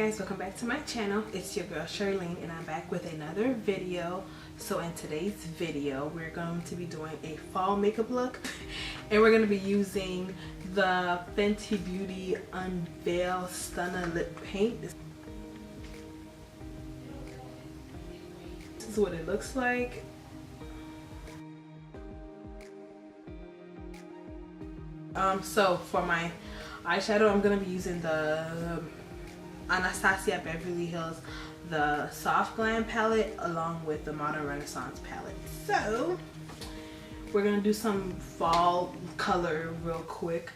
guys, welcome back to my channel. It's your girl Charlene and I'm back with another video. So in today's video we're going to be doing a fall makeup look and we're going to be using the Fenty Beauty Unveil Stunna Lip Paint. This is what it looks like. So for my eyeshadow, I'm going to be using the Anastasia Beverly Hills, the Soft Glam palette, along with the Modern Renaissance palette. So we're going to do some fall color real quick.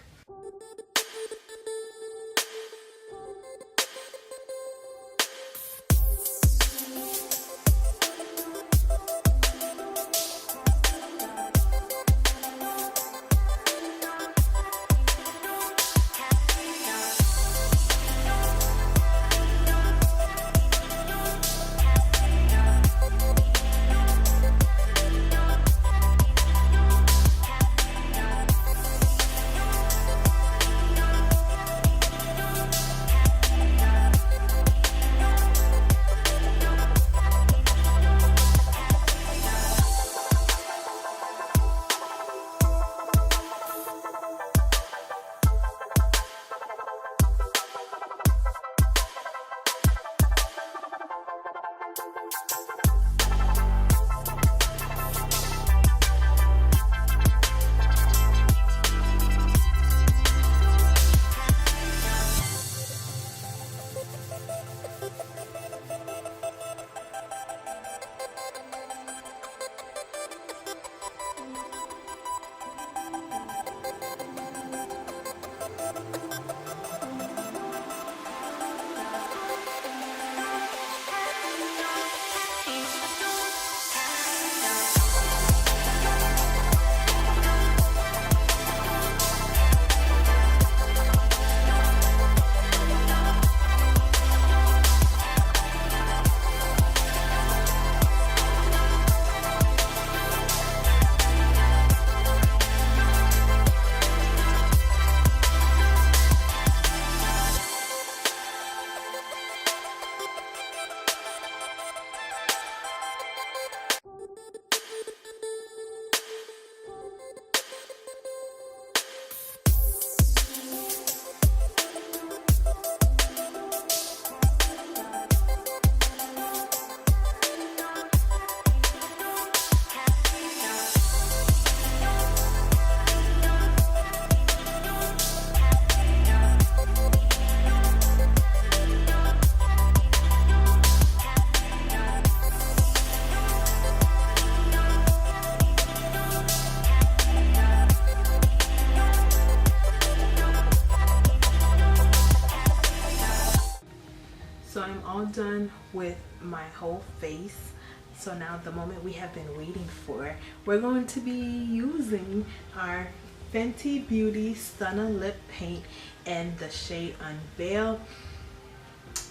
So I'm all done with my whole face. So now the moment we have been waiting for, we're going to be using our Fenty Beauty Stunna Lip Paint and the shade Unveil.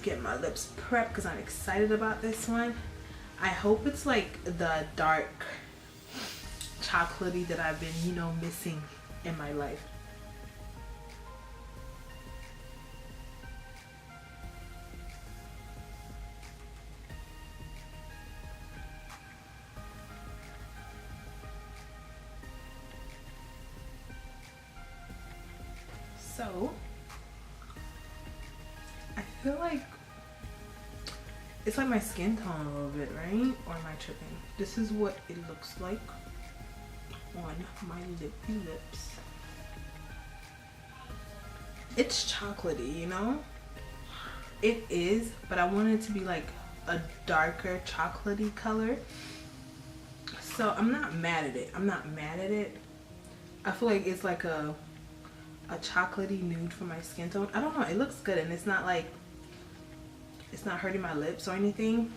Get my lips prepped because I'm excited about this one. I hope it's like the dark chocolatey that I've been, you know, missing in my life. So I feel like it's like my skin tone a little bit, right? Or am I tripping? This is what it looks like on my lippy lips. It's chocolatey, you know? It is, but I want it to be like a darker chocolatey color. So I'm not mad at it. I'm not mad at it. I feel like it's like a chocolatey nude for my skin tone. I don't know, it looks good and it's not like, it's not hurting my lips or anything.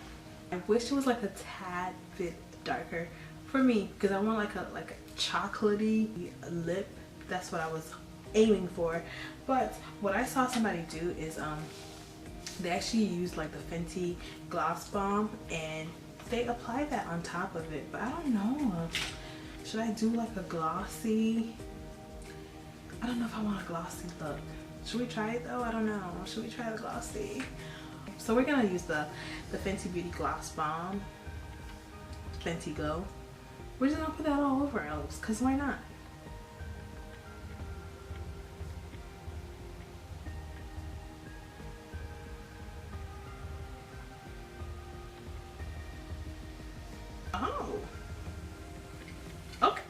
I wish it was like a tad bit darker for me because I want like a chocolatey lip. That's what I was aiming for. But what I saw somebody do is they actually used like the Fenty Gloss Bomb and they applied that on top of it. But I don't know, should I do like a glossy? I don't know if I want a glossy look. Should we try it though? I don't know. Should we try the glossy? So we're gonna use the Fenty Beauty Gloss Bomb, Fenty Glow. We're just gonna put that all over our lips, cause why not? Oh, okay.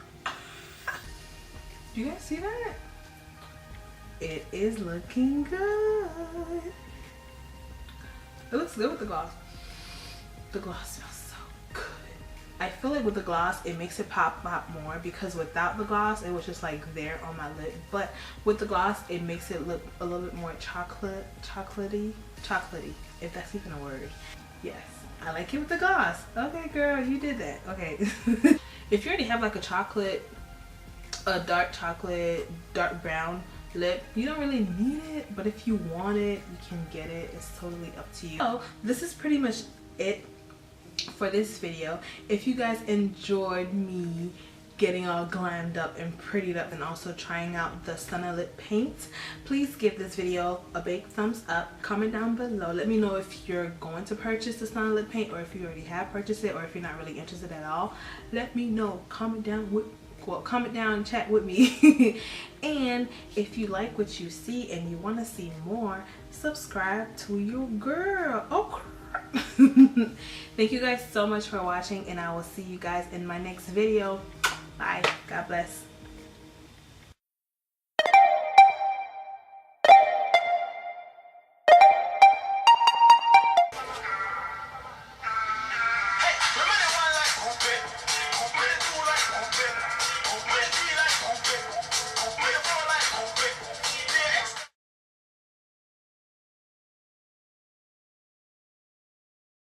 You guys see that? It is looking good. It looks good with the gloss. The gloss smells so good. I feel like with the gloss, it makes it pop more, because without the gloss, it was just like there on my lip. But with the gloss, it makes it look a little bit more chocolatey, if that's even a word. Yes, I like it with the gloss. Okay, girl, you did that. Okay. If you already have like a dark chocolate, dark brown lip, you don't really need it, but if you want it, you can get it. It's totally up to you. So this is pretty much it for this video. If you guys enjoyed me getting all glammed up and prettied up and also trying out the STUNNA lip paint, please give this video a big thumbs up. Comment down below, let me know if you're going to purchase the STUNNA lip paint, or if you already have purchased it, or if you're not really interested at all. Let me know. Comment down and chat with me. And if you like what you see and you want to see more, subscribe to your girl. Oh, thank you guys so much for watching, and I will see you guys in my next video. Bye. God bless.